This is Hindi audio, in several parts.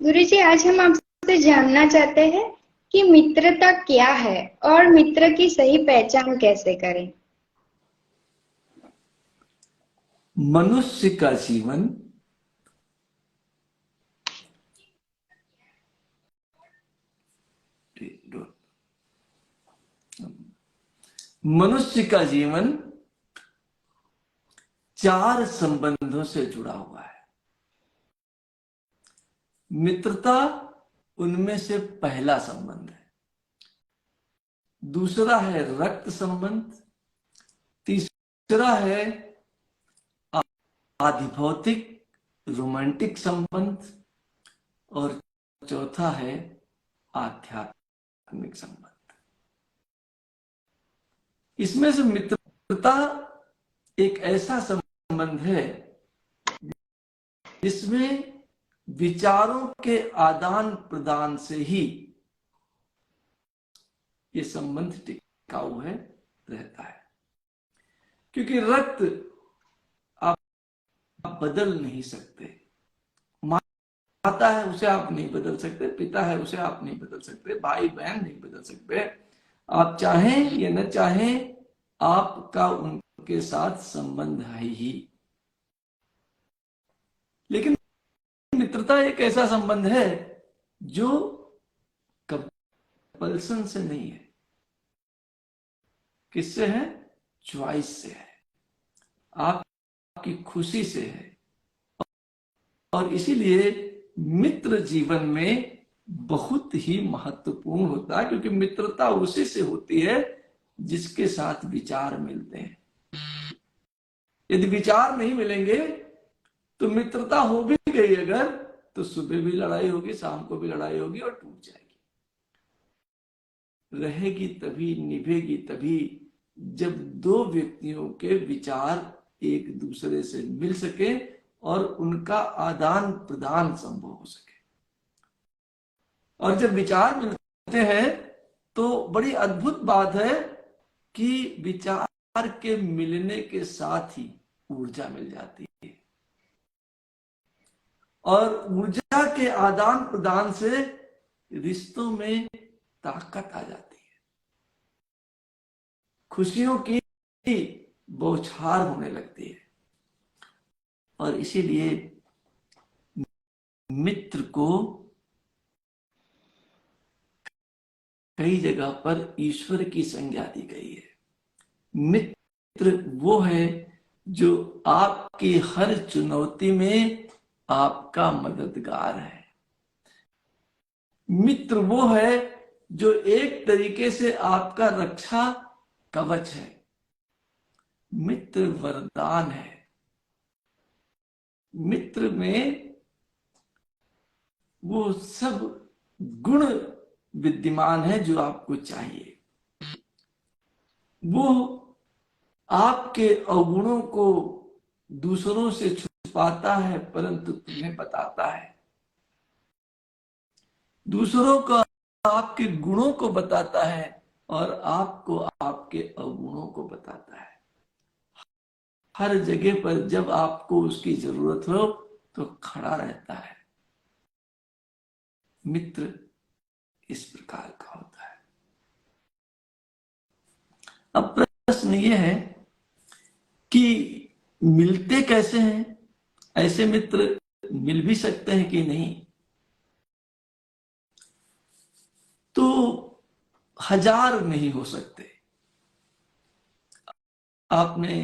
गुरुजी, आज हम आपसे जानना चाहते हैं कि मित्रता क्या है और मित्र की सही पहचान कैसे करें। मनुष्य का जीवन चार संबंधों से जुड़ा हुआ है। मित्रता उनमें से पहला संबंध है। दूसरा है रक्त संबंध, तीसरा है आधिभौतिक रोमांटिक संबंध और चौथा है आध्यात्मिक संबंध। इसमें से मित्रता एक ऐसा संबंध है जिसमें विचारों के आदान प्रदान से ही ये संबंध टिकाऊ है, रहता है। क्योंकि रक्त आप बदल नहीं सकते, माता है उसे आप नहीं बदल सकते, पिता है उसे आप नहीं बदल सकते, भाई बहन नहीं बदल सकते। आप चाहें या न चाहें, आपका उनके साथ संबंध है ही। लेकिन मित्रता एक ऐसा संबंध है जो कंपल्सन से नहीं है। किससे है? चॉइस से है, आपकी खुशी से है। और इसीलिए मित्र जीवन में बहुत ही महत्वपूर्ण होता है, क्योंकि मित्रता उसी से होती है जिसके साथ विचार मिलते हैं। यदि विचार नहीं मिलेंगे तो मित्रता हो भी गई अगर, तो सुबह भी लड़ाई होगी, शाम को भी लड़ाई होगी और टूट जाएगी। रहेगी तभी, निभेगी तभी जब दो व्यक्तियों के विचार एक दूसरे से मिल सके और उनका आदान प्रदान संभव हो सके। और जब विचार मिलते हैं तो बड़ी अद्भुत बात है कि विचार के मिलने के साथ ही ऊर्जा मिल जाती है, और ऊर्जा के आदान प्रदान से रिश्तों में ताकत आ जाती है, खुशियों की बौछार होने लगती है। और इसीलिए मित्र को कई जगह पर ईश्वर की संज्ञा दी गई है। मित्र वो है जो आपकी हर चुनौती में आपका मददगार है। मित्र वो है जो एक तरीके से आपका रक्षा कवच है। मित्र वरदान है। मित्र में वो सब गुण विद्यमान है जो आपको चाहिए। वो आपके अवगुणों को दूसरों से छुपाता है, परंतु तुम्हें बताता है। दूसरों को आपके गुणों को बताता है और आपको आपके अवगुणों को बताता है। हर जगह पर जब आपको उसकी जरूरत हो तो खड़ा रहता है। मित्र इस प्रकार का होता है। अब प्रश्न ये है कि मिलते कैसे हैं? ऐसे मित्र मिल भी सकते हैं कि नहीं? तो 1000 नहीं हो सकते। आपने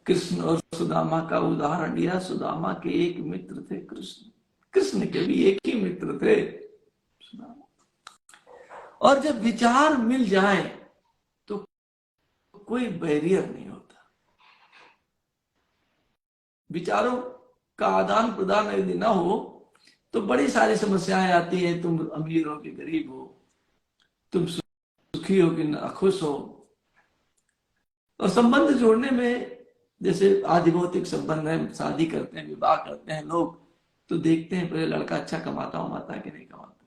कृष्ण और सुदामा का उदाहरण दिया। सुदामा के एक मित्र थे कृष्ण, कृष्ण के भी एक ही मित्र थे सुदामा। और जब विचार मिल जाए तो कोई बैरियर नहीं होता। विचारों का आदान प्रदान यदि ना हो तो बड़ी सारी समस्याएं आती हैं। तुम अमीर हो कि गरीब हो, तुम सुखी हो कि नाखुश हो। और संबंध जोड़ने में जैसे आधिभौतिक संबंध है, शादी करते हैं, विवाह करते हैं लोग, तो देखते हैं पहले लड़का अच्छा कमाता है कि नहीं कमाता।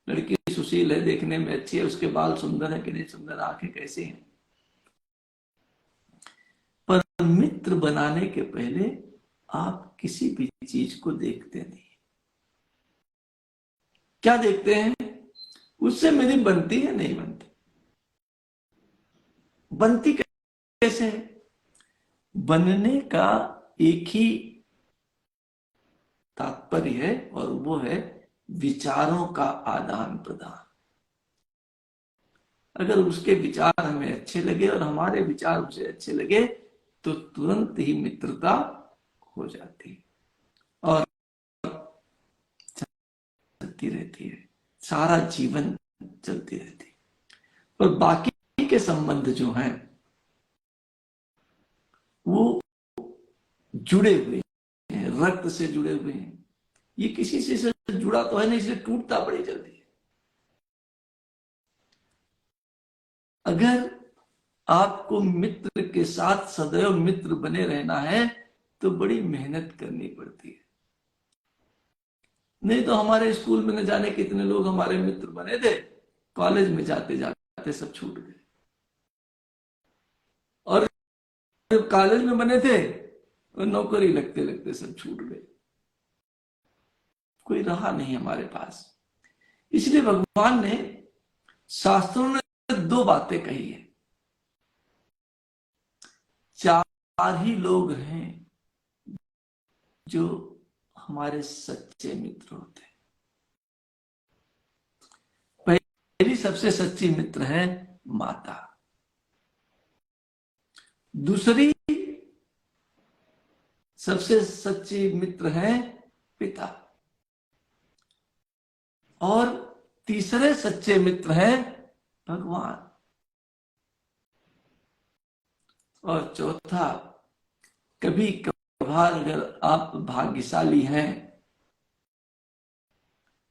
लड़की सुशील है, देखने में अच्छी है, उसके बाल सुंदर है कि नहीं सुंदर, आंखें कैसी हैं। पर मित्र बनाने के पहले आप किसी भी चीज को देखते नहीं। क्या देखते हैं? उससे मेरी बनती है नहीं बनती। बनती कैसे है? बनने का एक ही तात्पर्य है, और वो है विचारों का आदान प्रदान। अगर उसके विचार हमें अच्छे लगे और हमारे विचार उसे अच्छे लगे तो तुरंत ही मित्रता हो जाती है और चलती रहती है, सारा जीवन चलती रहती है। और बाकी के संबंध जो हैं वो जुड़े हुए हैं, रक्त से जुड़े हुए हैं। ये किसी से जुड़ा तो है नहीं, इसलिए टूटता बड़ी जल्दी है। अगर आपको मित्र के साथ सदैव मित्र बने रहना है तो बड़ी मेहनत करनी पड़ती है। नहीं तो हमारे स्कूल में न जाने कितने लोग हमारे मित्र बने थे, कॉलेज में जाते जाते सब छूट गए। और जब कॉलेज में बने थे और नौकरी लगते लगते सब छूट गए, कोई रहा नहीं हमारे पास। इसलिए भगवान ने शास्त्रों ने दो बातें कही है। चार ही लोग हैं जो हमारे सच्चे मित्र होते हैं। पहली सबसे सच्ची मित्र है माता, दूसरी सबसे सच्ची मित्र है पिता, और तीसरे सच्चे मित्र हैं भगवान, और चौथा कभी कभार अगर आप भाग्यशाली हैं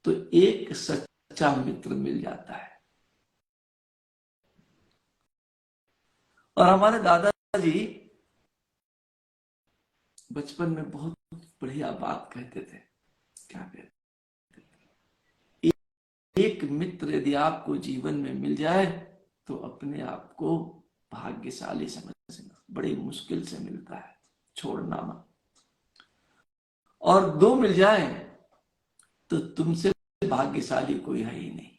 तो एक सच्चा मित्र मिल जाता है। और हमारे दादाजी बचपन में बहुत बढ़िया बात कहते थे। क्या कहते थे? एक मित्र यदि आपको जीवन में मिल जाए तो अपने आप को भाग्यशाली समझना। बड़ी मुश्किल से मिलता है, छोड़ना मत। और दो मिल जाए तो तुमसे भाग्यशाली कोई है ही नहीं।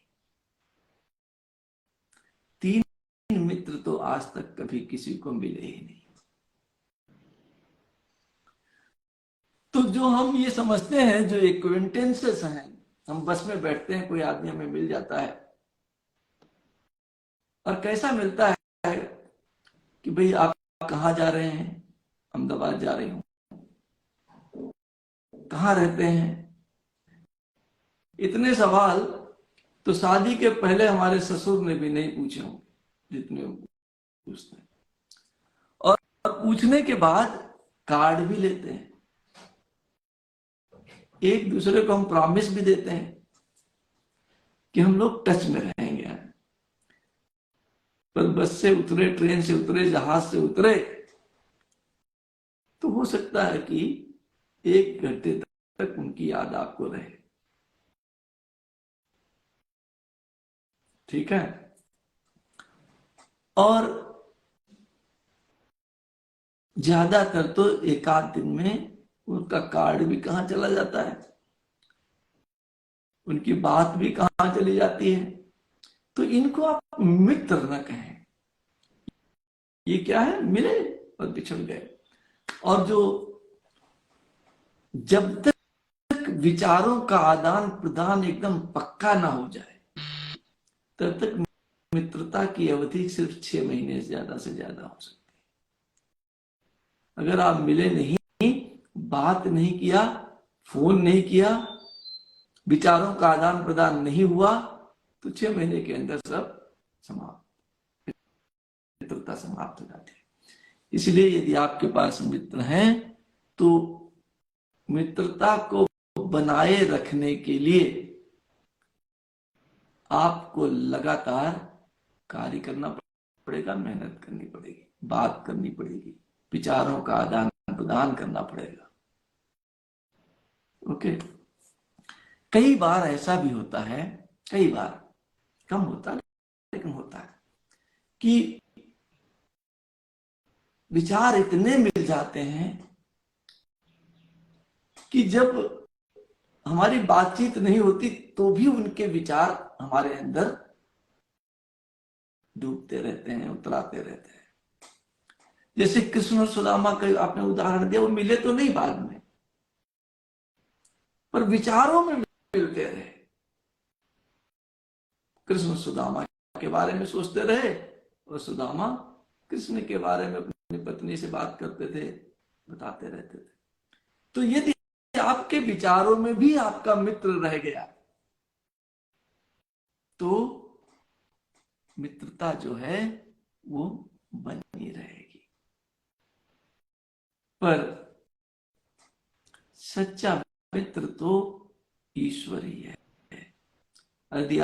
तीन मित्र तो आज तक कभी किसी को मिले ही नहीं। तो जो हम ये समझते हैं, जो एक्वेंटेंसेस हैं, हम बस में बैठते हैं, कोई आदमी हमें मिल जाता है और कैसा मिलता है कि भाई आप कहाँ जा रहे हैं? अहमदाबाद जा रही हूं। कहाँ रहते हैं? इतने सवाल तो शादी के पहले हमारे ससुर ने भी नहीं पूछे होंगे जितने पूछते हैं। और पूछने के बाद कार्ड भी लेते हैं, एक दूसरे को हम प्रॉमिस भी देते हैं कि हम लोग टच में रहेंगे। पर बस से उतरे, ट्रेन से उतरे, जहाज से उतरे तो हो सकता है कि 1 घंटे तक उनकी याद आपको रहे। ठीक है? और ज्यादातर तो 1 आध दिन में उनका कार्ड भी कहां चला जाता है, उनकी बात भी कहां चली जाती है। तो इनको आप मित्र न कहें। ये क्या है? मिले और बिछड़ गए। और जो जब तक विचारों का आदान प्रदान एकदम पक्का ना हो जाए तब तक मित्रता की अवधि सिर्फ 6 महीने से ज्यादा हो सकती है। अगर आप मिले नहीं, बात नहीं किया, फोन नहीं किया, विचारों का आदान प्रदान नहीं हुआ तो 6 महीने के अंदर सब समाप्त, मित्रता समाप्त हो जाती है। इसलिए यदि आपके पास मित्र हैं तो मित्रता को बनाए रखने के लिए आपको लगातार कार्य करना पड़ेगा, मेहनत करनी पड़ेगी, बात करनी पड़ेगी, विचारों का आदान प्रदान करना पड़ेगा। ओके। कई बार ऐसा भी होता है, कई बार, कम होता है लेकिन होता है, कि विचार इतने मिल जाते हैं कि जब हमारी बातचीत नहीं होती तो भी उनके विचार हमारे अंदर डूबते रहते हैं, उतराते रहते हैं। जैसे कृष्ण और सुदामा का आपने उदाहरण दिया, वो मिले तो नहीं बाद में, पर विचारों में मिलते रहे। कृष्ण सुदामा के बारे में सोचते रहे और सुदामा कृष्ण के बारे में अपनी पत्नी से बात करते थे, बताते रहते थे। तो यदि आपके विचारों में भी आपका मित्र रह गया तो मित्रता जो है वो बनी रहेगी। पर सच्चा मित्र तो ईश्वर ही है। यदि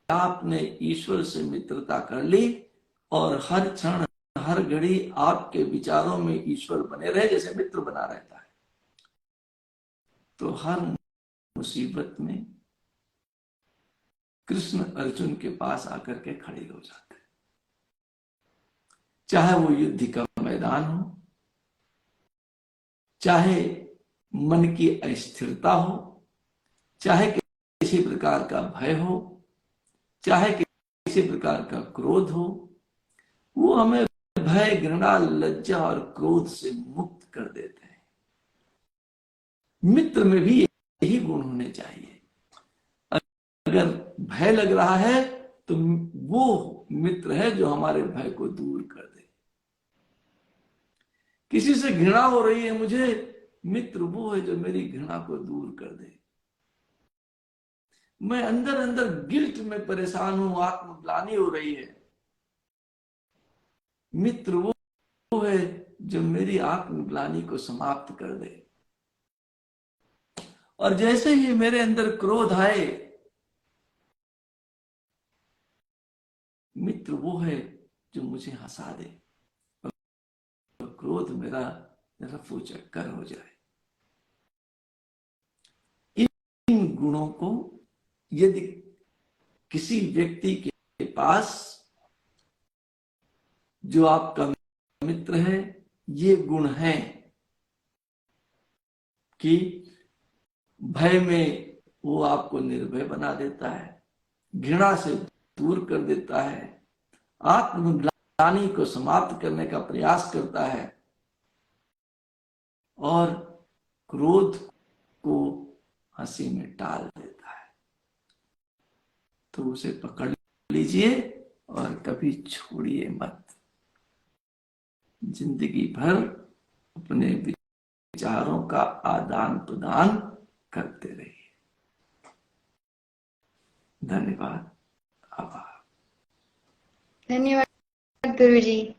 आपने ईश्वर से मित्रता कर ली और हर क्षण हर घड़ी आपके विचारों में ईश्वर बने रहे, जैसे मित्र बना रहता है, तो हर मुसीबत में कृष्ण अर्जुन के पास आकर के खड़े हो जाते हैं। चाहे वो युद्ध का मैदान हो, चाहे मन की अस्थिरता हो, चाहे किसी प्रकार का भय हो, चाहे किसी प्रकार का क्रोध हो, वो हमें भय, घृणा, लज्जा और क्रोध से मुक्त कर देते हैं। मित्र में भी यही गुण होने चाहिए। अगर भय लग रहा है तो वो मित्र है जो हमारे भय को दूर कर दे। किसी से घृणा हो रही है मुझे, मित्र वो है जो मेरी घृणा को दूर कर दे। मैं अंदर अंदर गिल्ट में परेशान हूं, आत्मग्लानि हो रही है, मित्र वो है जो मेरी आत्मग्लानि को समाप्त कर दे। और जैसे ही मेरे अंदर क्रोध आए, मित्र वो है जो मुझे हंसा दे और क्रोध मेरा रफू चक्कर हो जाए। इन गुणों को यदि किसी व्यक्ति के पास, जो आपका मित्र है, ये गुण है कि भय में वो आपको निर्भय बना देता है, घृणा से दूर कर देता है, आत्मग्लानि को समाप्त करने का प्रयास करता है और क्रोध को हंसी में टाल देता है, तो उसे पकड़ लीजिए और कभी छोड़िए मत। जिंदगी भर अपने विचारों का आदान प्रदान करते रहिए। धन्यवाद। आभार। धन्यवाद गुरुजी।